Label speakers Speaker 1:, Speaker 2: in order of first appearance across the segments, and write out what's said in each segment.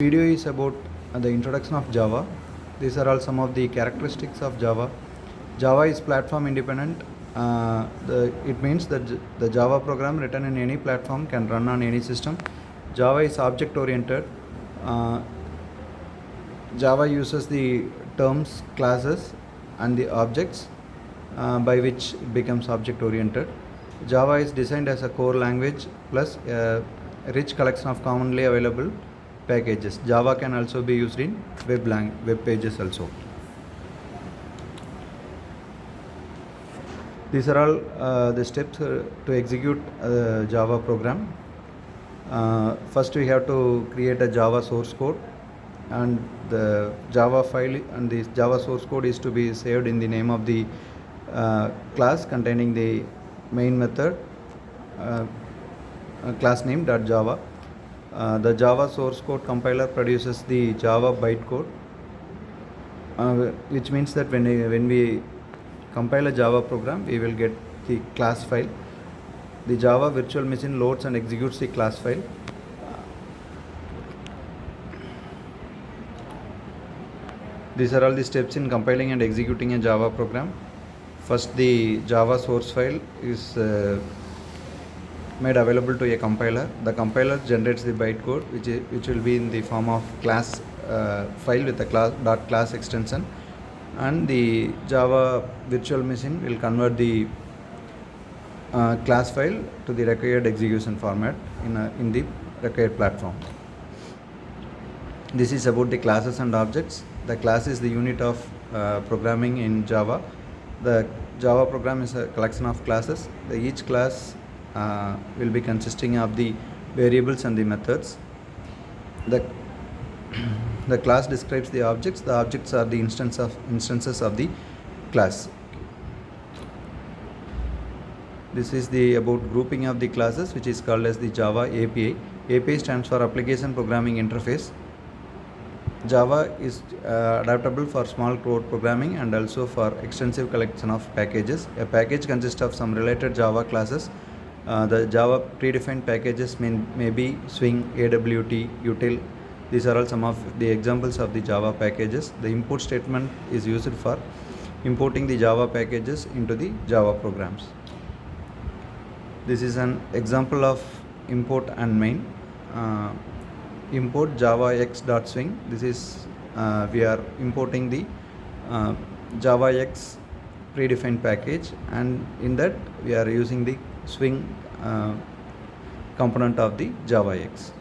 Speaker 1: Video is about the introduction of Java. These are all some of the characteristics of Java. Java is platform independent. It means that the Java program written in any platform can run on any system. Java is object oriented. Java uses the terms, classes, and the objects by which it becomes object oriented. Java is designed as a core language plus a rich collection of commonly available packages. Java can also be used in web pages also. These are all the steps to execute a Java program. First we have to create a Java source code, and the Java file and the Java source code is to be saved in the name of the class containing the main method class name .java. The Java source code compiler produces the Java bytecode, which means that when we compile a Java program, we will get the class file. The Java virtual machine loads and executes the class file. These are all the steps in compiling and executing a Java program. First, the Java source file is made available to a compiler. The compiler generates the bytecode, which will be in the form of class file with a class extension, and the Java virtual machine will convert the class file to the required execution format in the required platform. This is about the classes and objects. The class is the unit of programming in Java. The Java program is a collection of classes. Each class will be consisting of the variables and the methods. The class describes the objects. The objects are the instances of the class. This is about grouping of the classes, which is called as the Java API. API stands for Application Programming Interface. Java is adaptable for small code programming and also for extensive collection of packages. A package consists of some related Java classes. The Java predefined packages may be Swing, AWT, Util. These are all some of the examples of the Java packages. The import statement is used for importing the Java packages into the Java programs. This is an example of import and main. Import javax.swing. This is we are importing the javax predefined package, and in that we are using the swing component of the javax.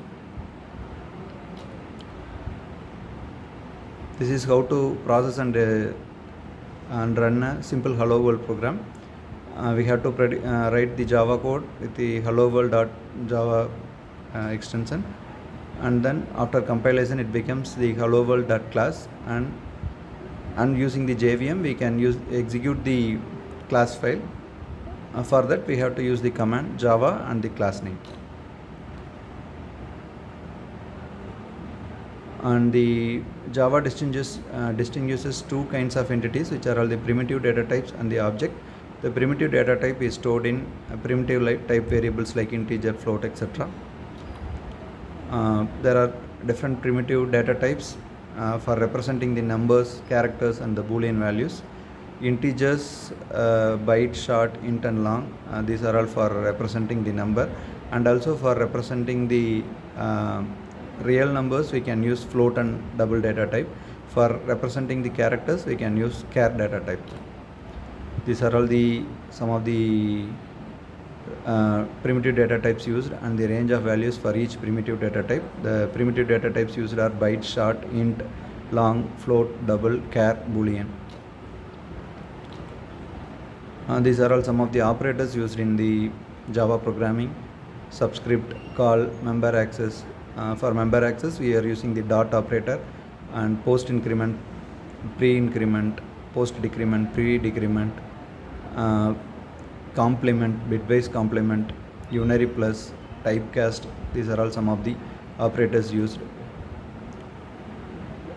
Speaker 1: This is how to process and run a simple hello world program. We have to write the Java code with the hello world.java extension, and then after compilation it becomes the hello world.class, and using the JVM we can execute the class file. For that we have to use the command java and the class name. And the Java distinguishes two kinds of entities, which are all the primitive data types and the object. The primitive data type is stored in primitive type variables like integer, float, etc. There are different primitive data types for representing the numbers, characters, and the Boolean values. Integers, byte, short, int, and long. These are all for representing the number, and also for representing the real numbers we can use float and double data type. For representing the characters we can use char data type. These are all some of the primitive data types used and the range of values for each primitive data type. The primitive data types used are byte, short, int, long, float, double, char, boolean. These are all some of the operators used in the Java programming: subscript, call, member access. For member access we are using the dot operator, and post increment, pre-increment, post decrement, pre-decrement, complement, bitwise complement, unary plus, typecast. These are all some of the operators used.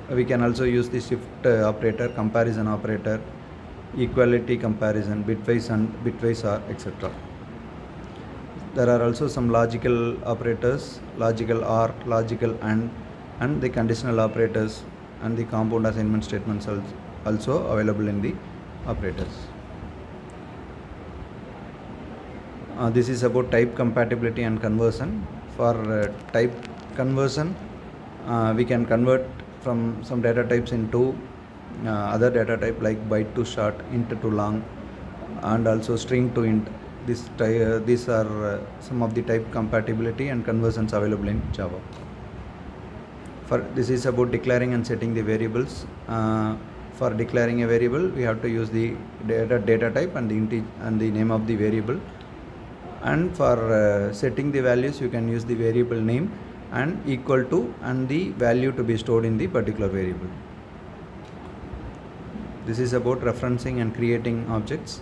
Speaker 1: We can also use the shift operator, comparison operator, equality comparison, bitwise and bitwise or etc. There are also some logical operators, logical OR, logical AND, and the conditional operators and the compound assignment statements also available in the operators. This is about type compatibility and conversion. For type conversion, we can convert from some data types into other data type like byte to short, int to long, and also string to int. These are some of the type compatibility and conversions available in Java. This is about declaring and setting the variables. For declaring a variable, we have to use the data type and the name of the variable. And for setting the values, you can use the variable name and equal to and the value to be stored in the particular variable. This is about referencing and creating objects.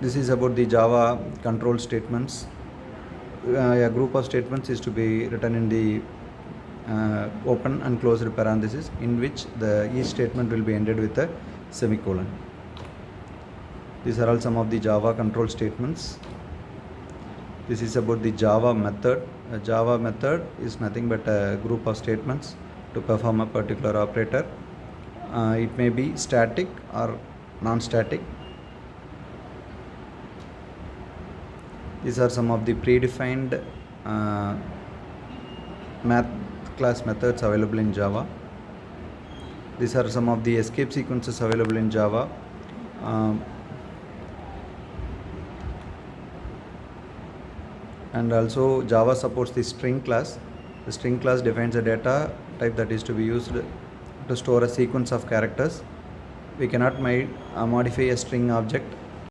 Speaker 1: This is about the Java control statements. A group of statements is to be written in the open and closed parenthesis, in which each statement will be ended with a semicolon. These are all some of the Java control statements. This is about the Java method. A Java method is nothing but a group of statements to perform a particular operator. It may be static or non-static. These are some of the predefined math class methods available in Java. These are some of the escape sequences available in Java. And also Java supports the string class. The string class defines a data type that is to be used to store a sequence of characters. We cannot modify a string object